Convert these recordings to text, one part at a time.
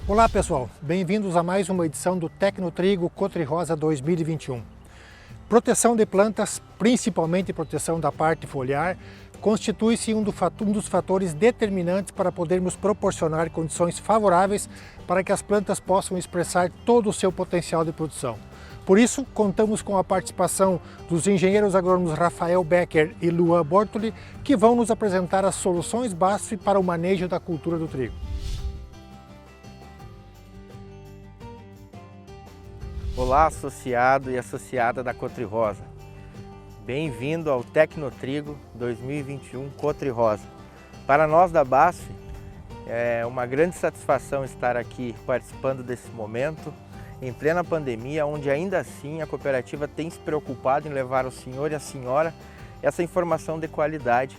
Olá pessoal, bem-vindos a mais uma edição do Tecnotrigo Cotrirosa 2021. Proteção de plantas, principalmente proteção da parte foliar, constitui-se um dos fatores determinantes para podermos proporcionar condições favoráveis para que as plantas possam expressar todo o seu potencial de produção. Por isso, contamos com a participação dos engenheiros agrônomos Rafael Becker e Luan Bortoli, que vão nos apresentar as soluções BASF para o manejo da cultura do trigo. Olá, associado e associada da Cotrirosa. Bem-vindo ao Tecnotrigo 2021 Cotrirosa. Para nós da BASF, é uma grande satisfação estar aqui participando desse momento, em plena pandemia, onde ainda assim a cooperativa tem se preocupado em levar ao senhor e à senhora essa informação de qualidade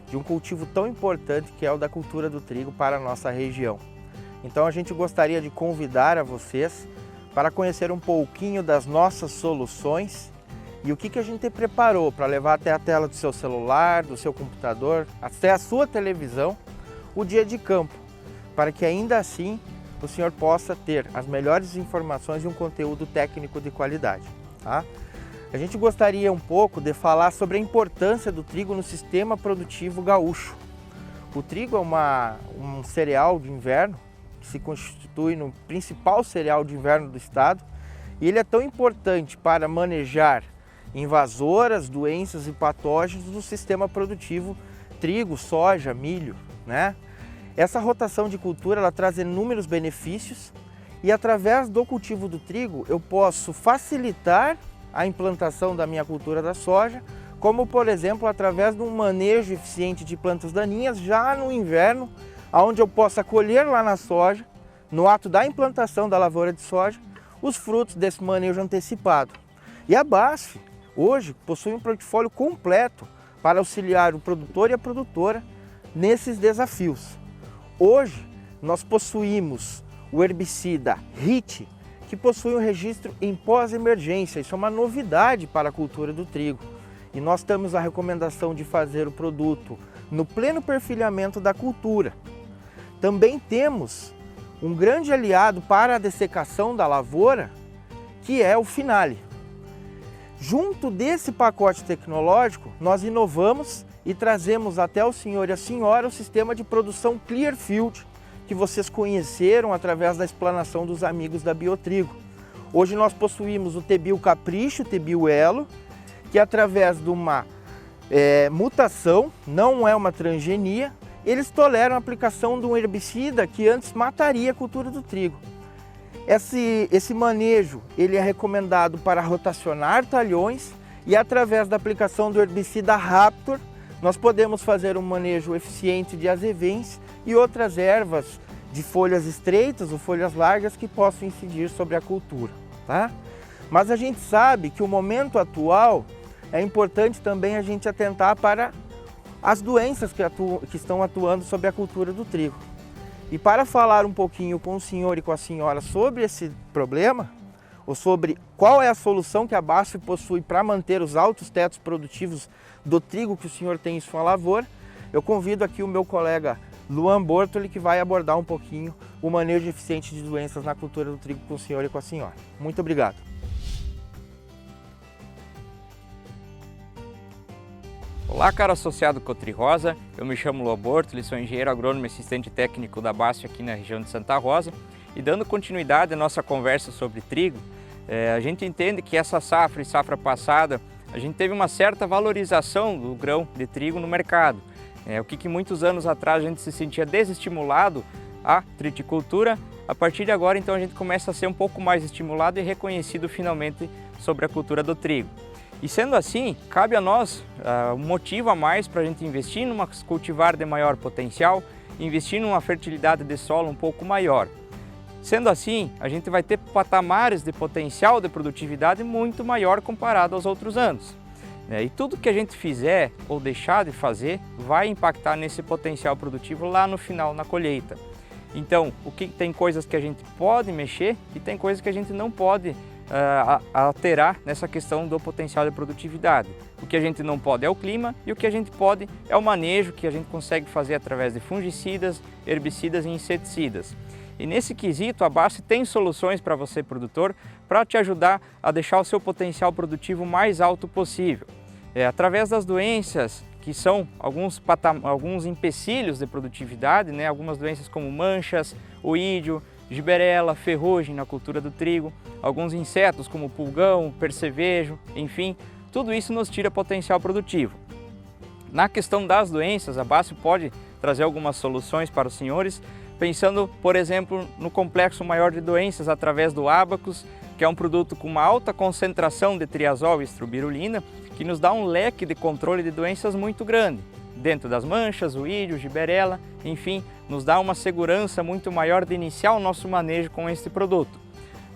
de um cultivo tão importante que é o da cultura do trigo para a nossa região. Então a gente gostaria de convidar a vocês para conhecer um pouquinho das nossas soluções e o que a gente preparou para levar até a tela do seu celular, do seu computador, até a sua televisão, o dia de campo, para que ainda assim o senhor possa ter as melhores informações e um conteúdo técnico de qualidade. Tá? A gente gostaria um pouco de falar sobre a importância do trigo no sistema produtivo gaúcho. O trigo é um cereal de inverno, se constitui no principal cereal de inverno do estado, e ele é tão importante para manejar invasoras, doenças e patógenos do sistema produtivo trigo, soja, milho, né? Essa rotação de cultura ela traz inúmeros benefícios e através do cultivo do trigo eu posso facilitar a implantação da minha cultura da soja, como por exemplo através de um manejo eficiente de plantas daninhas já no inverno, onde eu possa colher lá na soja, no ato da implantação da lavoura de soja, os frutos desse manejo antecipado. E a BASF, hoje, possui um portfólio completo para auxiliar o produtor e a produtora nesses desafios. Hoje, nós possuímos o herbicida HIT, que possui um registro em pós-emergência. Isso é uma novidade para a cultura do trigo. E nós temos a recomendação de fazer o produto no pleno perfilhamento da cultura. Também temos um grande aliado para a dessecação da lavoura, que é o Finale. Junto desse pacote tecnológico, nós inovamos e trazemos até o senhor e a senhora o sistema de produção Clearfield, que vocês conheceram através da explanação dos amigos da Biotrigo. Hoje nós possuímos o T-Bio Capricho, o T-Bio Elo, que através de uma mutação, não é uma transgenia, eles toleram a aplicação de um herbicida que antes mataria a cultura do trigo. Esse manejo ele é recomendado para rotacionar talhões e através da aplicação do herbicida Raptor, nós podemos fazer um manejo eficiente de azevens e outras ervas de folhas estreitas ou folhas largas que possam incidir sobre a cultura. Tá? Mas a gente sabe que o momento atual é importante também a gente atentar para as doenças que estão atuando sobre a cultura do trigo. E para falar um pouquinho com o senhor e com a senhora sobre esse problema, ou sobre qual é a solução que a BASF possui para manter os altos tetos produtivos do trigo que o senhor tem em sua lavoura, eu convido aqui o meu colega Luan Bortoli, que vai abordar um pouquinho o manejo eficiente de doenças na cultura do trigo com o senhor e com a senhora. Muito obrigado. Olá, caro associado Cotrirosa, eu me chamo Luan Bortoli, sou engenheiro agrônomo e assistente técnico da BASF aqui na região de Santa Rosa. E dando continuidade à nossa conversa sobre trigo, a gente entende que essa safra e safra passada, a gente teve uma certa valorização do grão de trigo no mercado. O que muitos anos atrás a gente se sentia desestimulado à triticultura, a partir de agora então a gente começa a ser um pouco mais estimulado e reconhecido finalmente sobre a cultura do trigo. E sendo assim, cabe a nós um motivo a mais para a gente investir numa cultivar de maior potencial, investir numa fertilidade de solo um pouco maior. Sendo assim, a gente vai ter patamares de potencial de produtividade muito maior comparado aos outros anos. E tudo que a gente fizer ou deixar de fazer vai impactar nesse potencial produtivo lá no final, na colheita. Então, tem coisas que a gente pode mexer e tem coisas que a gente não pode alterar nessa questão do potencial de produtividade. O que a gente não pode é o clima e o que a gente pode é o manejo que a gente consegue fazer através de fungicidas, herbicidas e inseticidas. E nesse quesito a BASF tem soluções para você, produtor, para te ajudar a deixar o seu potencial produtivo mais alto possível. Através das doenças que são alguns empecilhos de produtividade, né? Algumas doenças como manchas, oídio, giberela, ferrugem na cultura do trigo, alguns insetos como pulgão, percevejo, enfim, tudo isso nos tira potencial produtivo. Na questão das doenças, a BASF pode trazer algumas soluções para os senhores, pensando, por exemplo, no complexo maior de doenças através do Abacus, que é um produto com uma alta concentração de triazol e estrubirulina, que nos dá um leque de controle de doenças muito grande, dentro das manchas, oídio, giberela, enfim, nos dá uma segurança muito maior de iniciar o nosso manejo com este produto.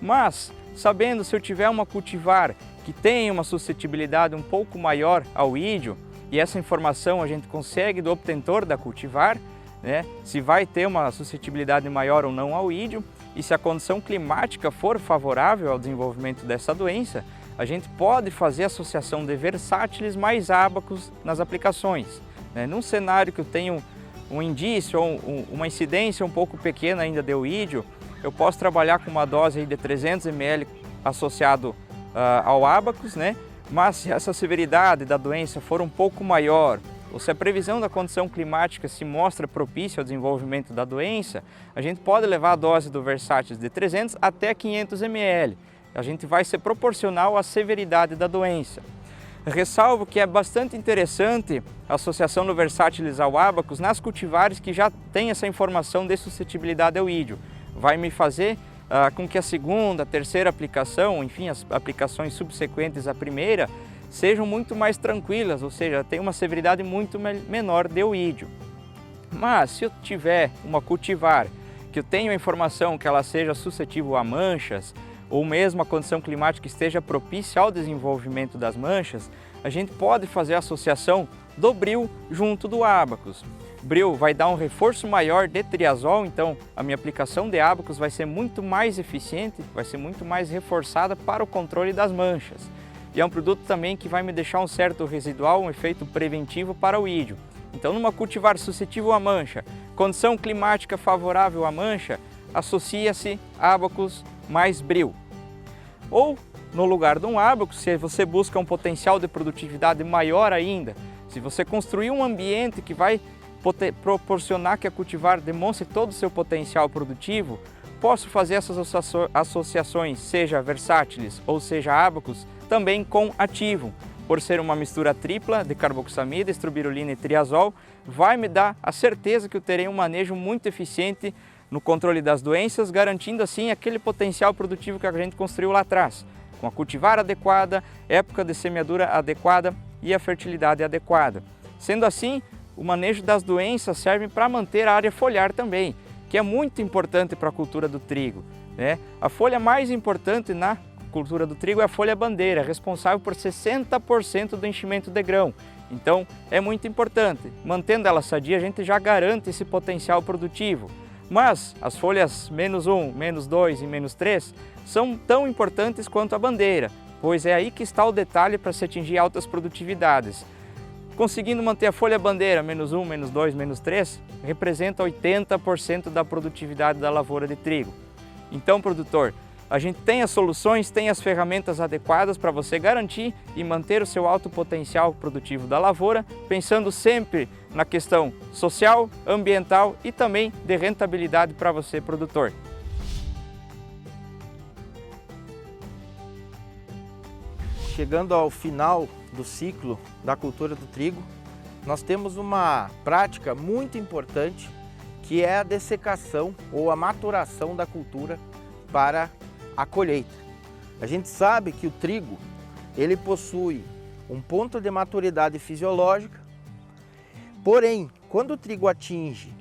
Mas, sabendo se eu tiver uma cultivar que tem uma suscetibilidade um pouco maior ao oídio, e essa informação a gente consegue do obtentor da cultivar, né, se vai ter uma suscetibilidade maior ou não ao oídio, e se a condição climática for favorável ao desenvolvimento dessa doença, a gente pode fazer associação de versátiles mais Abacus nas aplicações. Num cenário que eu tenho um indício ou uma incidência um pouco pequena ainda de oídio, eu posso trabalhar com uma dose de 300 ml associado ao Abacus, né? Mas se essa severidade da doença for um pouco maior, ou se a previsão da condição climática se mostra propícia ao desenvolvimento da doença, a gente pode levar a dose do Versátilis de 300 até 500 ml. A gente vai ser proporcional à severidade da doença. Ressalvo que é bastante interessante a associação do Versátilis ao Abacus nas cultivares que já tem essa informação de suscetibilidade ao oídio. Vai me fazer com que a segunda, terceira aplicação, enfim, as aplicações subsequentes à primeira, sejam muito mais tranquilas, ou seja, tem uma severidade muito menor de oídio. Mas se eu tiver uma cultivar que eu tenho a informação que ela seja suscetível a manchas, ou mesmo a condição climática esteja propícia ao desenvolvimento das manchas, a gente pode fazer a associação do Bril junto do Abacus. Bril vai dar um reforço maior de triazol, então a minha aplicação de Abacus vai ser muito mais eficiente, vai ser muito mais reforçada para o controle das manchas. E é um produto também que vai me deixar um certo residual, um efeito preventivo para o oídio. Então, numa cultivar suscetível à mancha, condição climática favorável à mancha, associa-se Abacus mais Bril. Ou, no lugar de um Abacus, se você busca um potencial de produtividade maior ainda, se você construir um ambiente que vai proporcionar que a cultivar demonstre todo o seu potencial produtivo, posso fazer essas associações, seja Versátilis ou seja Abacus, também com ativo. Por ser uma mistura tripla de carboxamida, estrubirulina e triazol, vai me dar a certeza que eu terei um manejo muito eficiente no controle das doenças, garantindo assim aquele potencial produtivo que a gente construiu lá atrás, com a cultivar adequada, época de semeadura adequada e a fertilidade adequada. Sendo assim, o manejo das doenças serve para manter a área foliar também, que é muito importante para a cultura do trigo, né? A folha mais importante na cultura do trigo é a folha bandeira, responsável por 60% do enchimento de grão. Então, é muito importante. Mantendo ela sadia, a gente já garante esse potencial produtivo. Mas as folhas -1, -2 e -3 são tão importantes quanto a bandeira, pois é aí que está o detalhe para se atingir altas produtividades. Conseguindo manter a folha bandeira -1, -2, -3, representa 80% da produtividade da lavoura de trigo. Então, produtor, a gente tem as soluções, tem as ferramentas adequadas para você garantir e manter o seu alto potencial produtivo da lavoura, pensando sempre na questão social, ambiental e também de rentabilidade para você, produtor. Chegando ao final do ciclo da cultura do trigo, nós temos uma prática muito importante que é a dessecação ou a maturação da cultura para a colheita. A gente sabe que o trigo ele possui um ponto de maturidade fisiológica, porém, quando o trigo atinge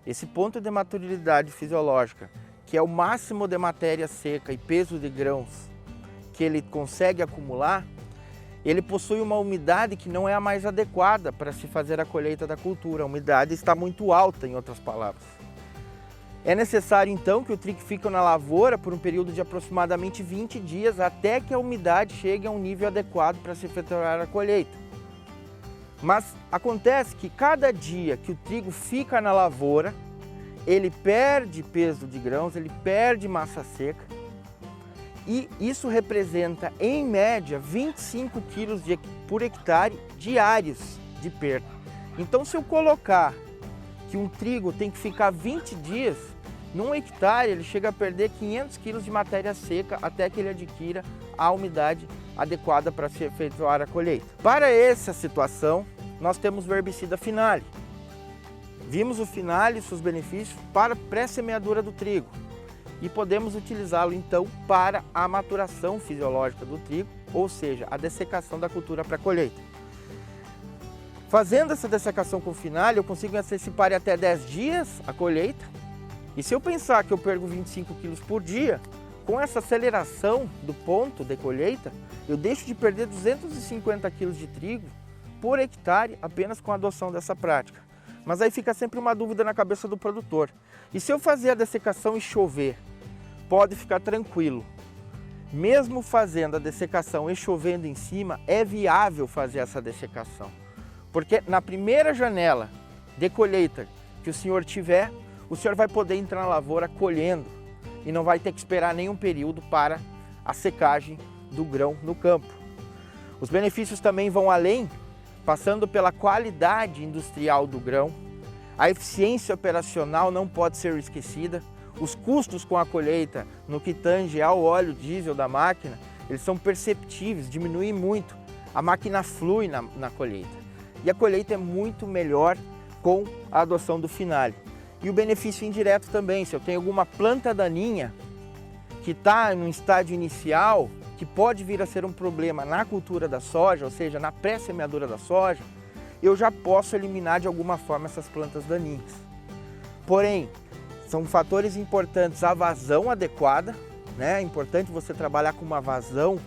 esse ponto de maturidade fisiológica, que é o máximo de matéria seca e peso de grãos que ele consegue acumular, ele possui uma umidade que não é a mais adequada para se fazer a colheita da cultura. A umidade está muito alta, em outras palavras. É necessário então que o trigo fique na lavoura por um período de aproximadamente 20 dias até que a umidade chegue a um nível adequado para se efetuar a colheita. Mas acontece que cada dia que o trigo fica na lavoura, ele perde peso de grãos, ele perde massa seca e isso representa em média 25 quilos por hectare diários de perda. Então se eu colocar que um trigo tem que ficar 20 dias, num hectare ele chega a perder 500 quilos de matéria seca até que ele adquira a umidade adequada para se efetuar a colheita. Para essa situação, nós temos o herbicida Finale. Vimos o Finale e seus benefícios para pré-semeadura do trigo e podemos utilizá-lo então para a maturação fisiológica do trigo, ou seja, a dessecação da cultura para a colheita. Fazendo essa dessecação com o Finale, eu consigo antecipar em até 10 dias a colheita. E se eu pensar que eu perco 25 quilos por dia, com essa aceleração do ponto de colheita, eu deixo de perder 250 quilos de trigo por hectare apenas com a adoção dessa prática. Mas aí fica sempre uma dúvida na cabeça do produtor. E se eu fazer a dessecação e chover, pode ficar tranquilo. Mesmo fazendo a dessecação e chovendo em cima, é viável fazer essa dessecação. Porque na primeira janela de colheita que o senhor tiver, o senhor vai poder entrar na lavoura colhendo e não vai ter que esperar nenhum período para a secagem do grão no campo. Os benefícios também vão além, passando pela qualidade industrial do grão. A eficiência operacional não pode ser esquecida. Os custos com a colheita, no que tange ao óleo diesel da máquina, eles são perceptíveis, diminuem muito. A máquina flui na colheita. E a colheita é muito melhor com a adoção do Finale. E o benefício indireto também, se eu tenho alguma planta daninha que está no estágio inicial, que pode vir a ser um problema na cultura da soja, ou seja, na pré-semeadura da soja, eu já posso eliminar de alguma forma essas plantas daninhas. Porém, são fatores importantes a vazão adequada, né? É importante você trabalhar com uma vazão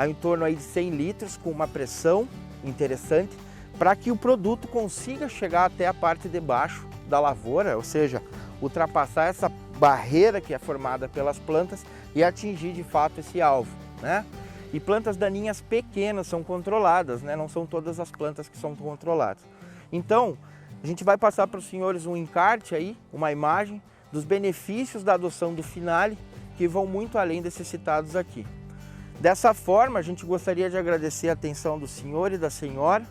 em torno aí de 100 litros, com uma pressão interessante, para que o produto consiga chegar até a parte de baixo da lavoura, ou seja, ultrapassar essa barreira que é formada pelas plantas e atingir de fato esse alvo, né? E plantas daninhas pequenas são controladas, né? Não são todas as plantas que são controladas. Então, a gente vai passar para os senhores um encarte aí, uma imagem dos benefícios da adoção do Finale, que vão muito além desses citados aqui. Dessa forma, a gente gostaria de agradecer a atenção do senhor e da senhora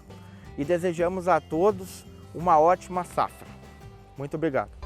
e desejamos a todos uma ótima safra. Muito obrigado.